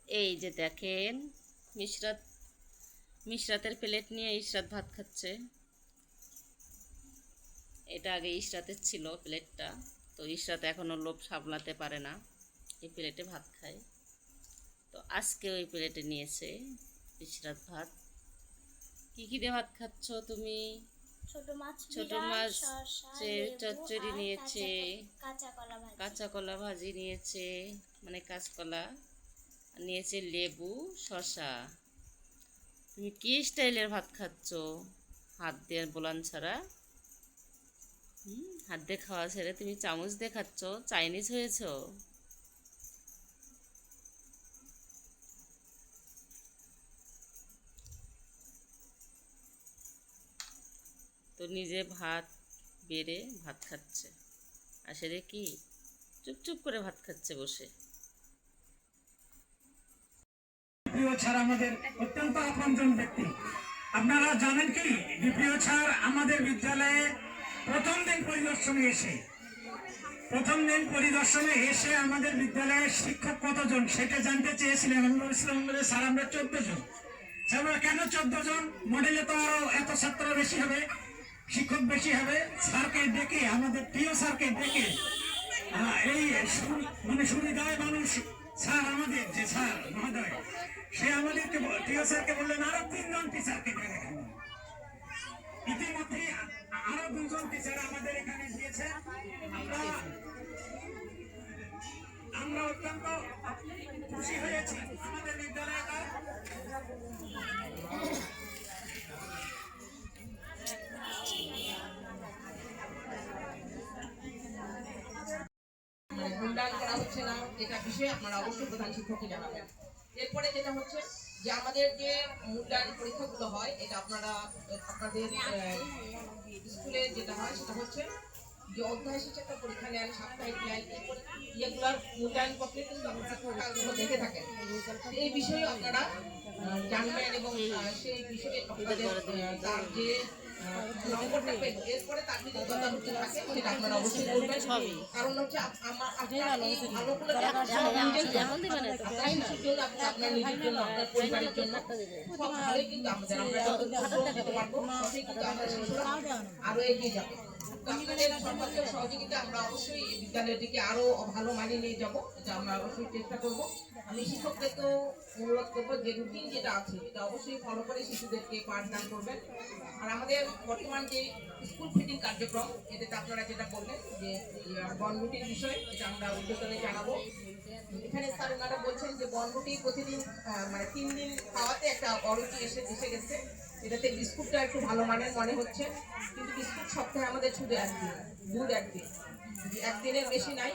এই যে দেখেন, মিশরাতের প্লেট নিয়ে ইশরাত ভাত খাচ্ছে। এটা আগে ইশরাতের ছিল প্লেটটা, তো ইশরাত এখনও লোভ সামলাতে পারে না, এই প্লেটে ভাত খায়। তো আজকে ওই প্লেটে নিয়েছে ইশরাত ভাত। কি কি দিয়ে ভাত খাচ্ছ তুমি? ছোট মাছ চচ্চড়ি নিয়েছে, কাঁচা কলা ভাজি নিয়েছে, মানে কাঁচকলা নিয়েছে, লেবু, শসা। তুমি কি স্টাইলের ভাত খাচ্ছ? হাত দিয়ে বোলান ছাড়া, হাত দিয়ে খাওয়া ছেড়ে তুমি চামচ দিয়ে খাচ্ছ? চাইনিজ হয়েছ? তো নিজে ভাত বেড়ে ভাত খাচ্ছে, আসলে কি চুপচুপ করে ভাত খাচ্ছে বসে। ডিপিও স্যার আমাদের অত্যন্ত আপনজন ব্যক্তি। আপনারা জানেন কি, ডিপিও স্যার আমাদের বিদ্যালয়ে প্রথম দিন পরিদর্শনে এসে আমাদের বিদ্যালয়ের শিক্ষক কতজন সেটা জানতে চেয়েছিলেন। আমি বলেছিলাম স্যার আমরা 14 জন। স্যার কেন 14 জন? মডেলে তো আরো এত ছাত্র বেশি হবে, শিক্ষক বেশি হবে। স্যারকে ডেকে, আমাদের প্রিয় স্যারকে ডেকে, এই মানে সুবিধায় মানুষ স্যার, আমাদের যে স্যার মহোদয়, সে আমাদেরকে প্রিয় স্যারকে বললেন আরো 3 জন টিচারকে দেখেন। ইতিমধ্যে আরো 2 জন টিচার আমাদের এখানে দিয়েছে। আমরা অত্যন্ত খুশি হয়েছি আমাদের বিদ্যালয়টা। মূল্যায়ন করা হচ্ছে না, এটা বিষয়ে আপনারা অবশ্যই প্রধান শিক্ষককে জানাবেন। এরপরে যেটা হচ্ছে যে আমাদের যে মূল্যায়ন পরীক্ষাগুলো হয়, এটা আপনারা আপনাদের স্কুলে যেটা হয় সেটা হচ্ছে যে অধ্যায় শেষে পরীক্ষা নেন, সাপ্তাহিক নেন, এগুলোর মূল্যায়ন পত্রে কিন্তু আপনারা দেখে থাকেন। এই বিষয়ে আপনারা জানবেন এবং সেই বিষয়ে আপনাদের তার যে নম্বরটা পেয়ে এরপরে তার যদি যথাযথ থাকে সেটা আপনারা অবশ্যই করবেন। কারণ হচ্ছে আপনার নিজের জন্য, আপনার পরিবারের জন্য সব ভালোই, কিন্তু আমরা দিতে পারবো কিন্তু আমরা শিশুরা আরো এগিয়ে যাবে। আপনাদের সর্বোচ্চ সহযোগিতা আমরা অবশ্যই বিদ্যালয়টিকে আরো ভালো মানিয়ে নিয়ে যাবো, এটা আমরা অবশ্যই চেষ্টা করব। আমি শিক্ষকদেরকেও অনুরোধ করবো যে রুটিন যেটা আছে এটা অবশ্যই ফলো করে শিশুদেরকে পাঠদান করবেন। আর আমাদের বর্তমান যে স্কুল ফিডিং কার্যক্রম, এটাতে আপনারা যেটা বললেন যে বনরুটির বিষয়, এটা আমরা উদ্যোগনে জানাবো। এখানে স্যার ওনারা বলছেন যে বনরুটি প্রতিদিন মানে 3 দিন খাওয়াতে একটা অরুচি এসে গেছে। এটাতে বিস্কুটটা একটু ভালো মানের মনে হচ্ছে, কিন্তু বিস্কুট সপ্তাহে আমাদের শুধু একদিন, দুধ একদিনের বেশি নাই।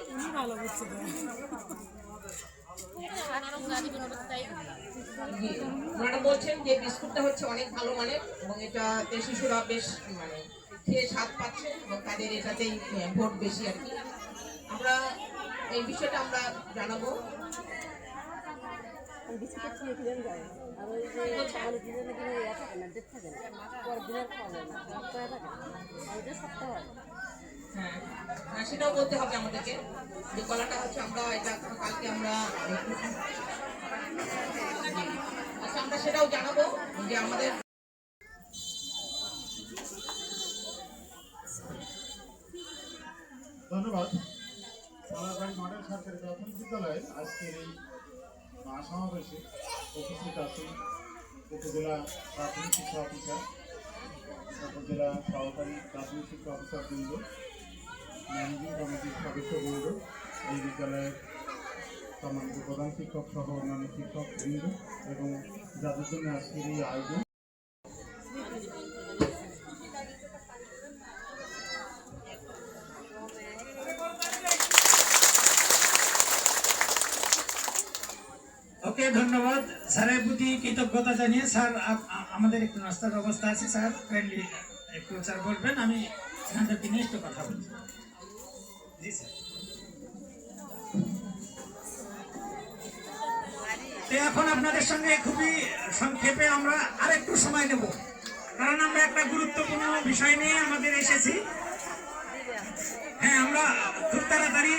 ওনারা বলছেন যে বিস্কুটটা হচ্ছে অনেক ভালো মানের এবং এটাতে শিশুরা বেশ মানে খেয়ে স্বাদ পাচ্ছে এবং তাদের এটাতেই ভোট বেশি আর কি। আমরা এই বিষয়টা আমরা জানাবো। হ্যাঁ, সেটাও বলতে হবে আমাদেরকে যে কলাটা হচ্ছে আমরা এটা কালকে আমরা আচ্ছা আমরা সেটাও জানাবো যে আমাদের ধন্যবাদ। সালারবাড়ি মডেল সরকারি প্রাথমিক বিদ্যালয়ের আজকের এই মহাসমাবেশে উপস্থিত আছেন উপজেলা প্রাথমিক শিক্ষা অফিসার, উপজেলা সহকারী প্রাথমিক শিক্ষা অফিসার বৃন্দ, ম্যানেজিং কমিটির সদস্যবৃন্দ, এই বিদ্যালয়ের সম্মানিত প্রধান শিক্ষক সহ অন্যান্য শিক্ষক বৃন্দ এবং যাদের জন্য আজকের এই আয়োজন। ওকে, ধন্যবাদ। স্যারের প্রতি কৃতজ্ঞতা জানিয়ে স্যার আমাদের একটু নাস্তার ব্যবস্থা আছে, স্যার ফ্রেন্ডলি একটু স্যার বলবেন, আমি এখানটাকে নিয়ে একটু কথা বলছি। জি স্যার। এখন আপনাদের সঙ্গে খুবই সংক্ষেপে আমরা আরেকটু সময় নেব, কারণ আমরা একটা গুরুত্বপূর্ণ বিষয় নিয়ে আমাদের এসেছি। হ্যাঁ, আমরা খুব তাড়াতাড়ি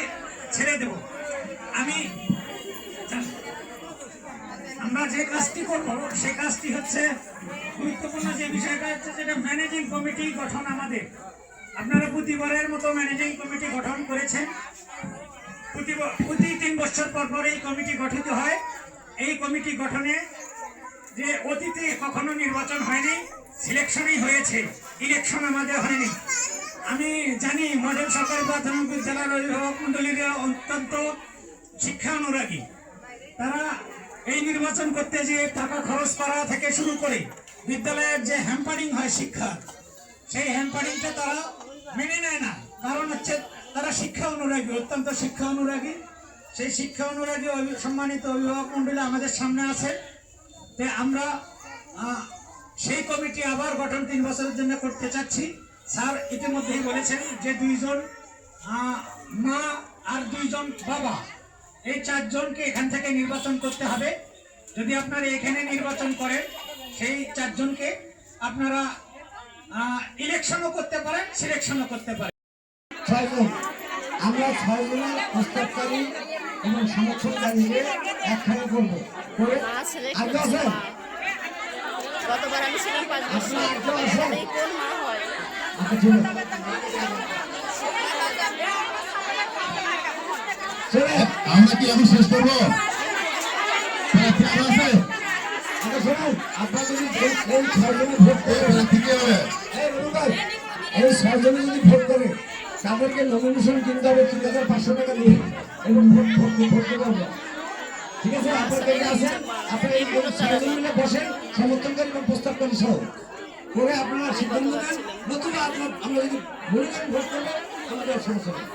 ছেড়ে দেব। আমি যে কাজটি করব সেই কাজটি হচ্ছে গুরুত্বপূর্ণ যে বিষয়টা হচ্ছে যেটা ম্যানেজিং কমিটি গঠন আমাদের। আপনারা প্রতিবারের মতো ম্যানেজিং কমিটি গঠন করেছেন। প্রতি 3 বছর পর পর এই কমিটি গঠিত হয়। এই কমিটি গঠনে যে অতীতে কখনো নির্বাচন হয়নি, সিলেকশনই হয়েছে, ইলেকশন আমাদের হয়নি। আমি জানি মডেল সরকারি প্রাথমিক বিদ্যালয়ের অভিভাবক মন্ডলীরা অত্যন্ত শিক্ষা অনুরাগী। তারা এই নির্বাচন করতে যে টাকা খরচ করা থেকে শুরু করে বিদ্যালয়ের যে হ্যাম্পারিং হয় শিক্ষা, সেই হ্যাম্পারিংটা তারা মেনে নেয় না। কারণ হচ্ছে তারা শিক্ষা অনুরাগী, অত্যন্ত শিক্ষা অনুরাগী। সেই শিক্ষা অনুরাগী সম্মানিত অভিভাবক মন্ডলী আমাদের সামনে আছে। তাই আমরা সেই কমিটি আবার গঠন 3 বছরের জন্য করতে চাচ্ছি। স্যার ইতিমধ্যেই বলেছেন যে 2 জন মা আর 2 জন বাবা, এই 4 জনকে এখান থেকে নির্বাচন করতে হবে। যদি আপনারা এখানে নির্বাচন করেন, সেই 4 জনকে আপনারা ইলেকশনও করতে পারেন, সিলেকশনও করতে পারেন। 6 জন, আমরা 6 জনের প্রস্তাবকারী এবং সমর্থনকারীকে একখানে করবো করে মা ছেলে আগে আছেন গতবার আমি ছিলাম 5 বছর। আপনারা আগে আছেন এই কোন মা হয়? আচ্ছা ঠিক আছে চলে আমরা কি এখন শেষ করবো? প্রার্থী আরো আছে? আচ্ছা শুনুন, আপনারা যদি এই 6 জনে ভোট করে প্রার্থী কি হবে? এই রুল ভাই, এই 6 জনে যদি ভোট করে তাদেরকে নমিনেশন কিনতে হবে 3,500 টাকা দিয়ে এবং ভোট করতে পারবে। ঠিক আছে, আপনার কাছে আসেন, আপনারা এই 6 জন মিলে বসেন, সমর্থনকারী এবং প্রস্তাবকারী সহ করে আপনারা সিদ্ধান্ত নেন। নতুবা আমরা যদি মনে করেন ভোট করবো, আমাদের সমস্যা নেই।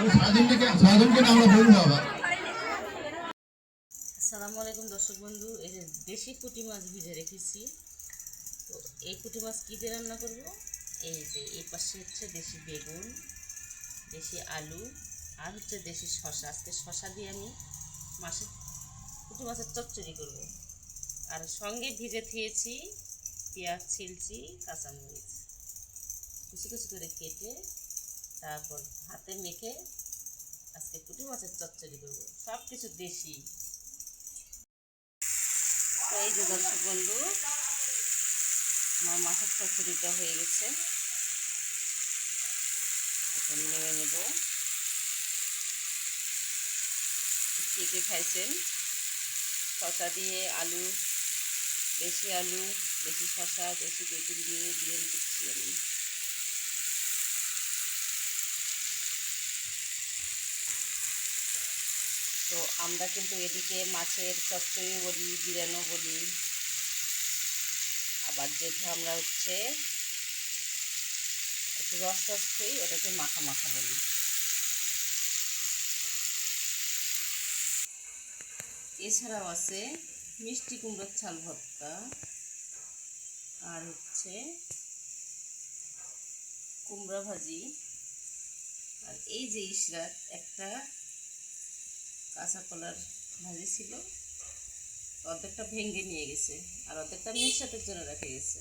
ওই সারাজনকে না আমরা বলবো আবার। আসসালামু আলাইকুম দর্শক বন্ধু। এই যে দেশি পুঁটি মাছ ভিজে রেখেছি। তো এই পুঁটি মাছ কী দিয়ে রান্না করব? এই যে এই পাশে হচ্ছে দেশি বেগুন, দেশি আলু আর হচ্ছে দেশি শসা। আজকে শসা দিয়ে আমি পুঁটি মাছের চচ্চড়ি করব। আর সঙ্গে ভিজে থিয়েছি পেঁয়াজ ছিলছি, কাঁচামরিচ কুচি কুচি করে কেটে তারপর হাতে মেখে আজকে পুঁটি মাছের চচ্চড়ি করব। সব কিছু দেশি। তো এই যে দর্শক বন্ধু, আমার মাছের চচ্চড়িটা হয়ে গেছে। এখন নেমে নেব। কে কে খাইছেন শসা দিয়ে আলু, দেশি আলু, দেশি শসা, দেশি বেগুন দিয়ে বিরিয়ানি করছি আমি। তো আমরা কিন্তু এদিকে মাছের চচ্চড়ি বলি, বিরিয়ানিও বলি, আবার যেটা আমরা হচ্ছে একটু রস রস খাই ওটাকে মাখা মাখা বলি। এছাড়াও আছে মিষ্টি কুমড়োর ছাল ভর্তা, আর হচ্ছে কুমড়া ভাজি, আর এই যে ইসরাত একটা কাঁচা কলার ভাজি ছিল, অর্ধেকটা ভেঙে নিয়ে গেছে আর অর্ধেকটা মিষ্টাতের জন্য রেখে গেছে।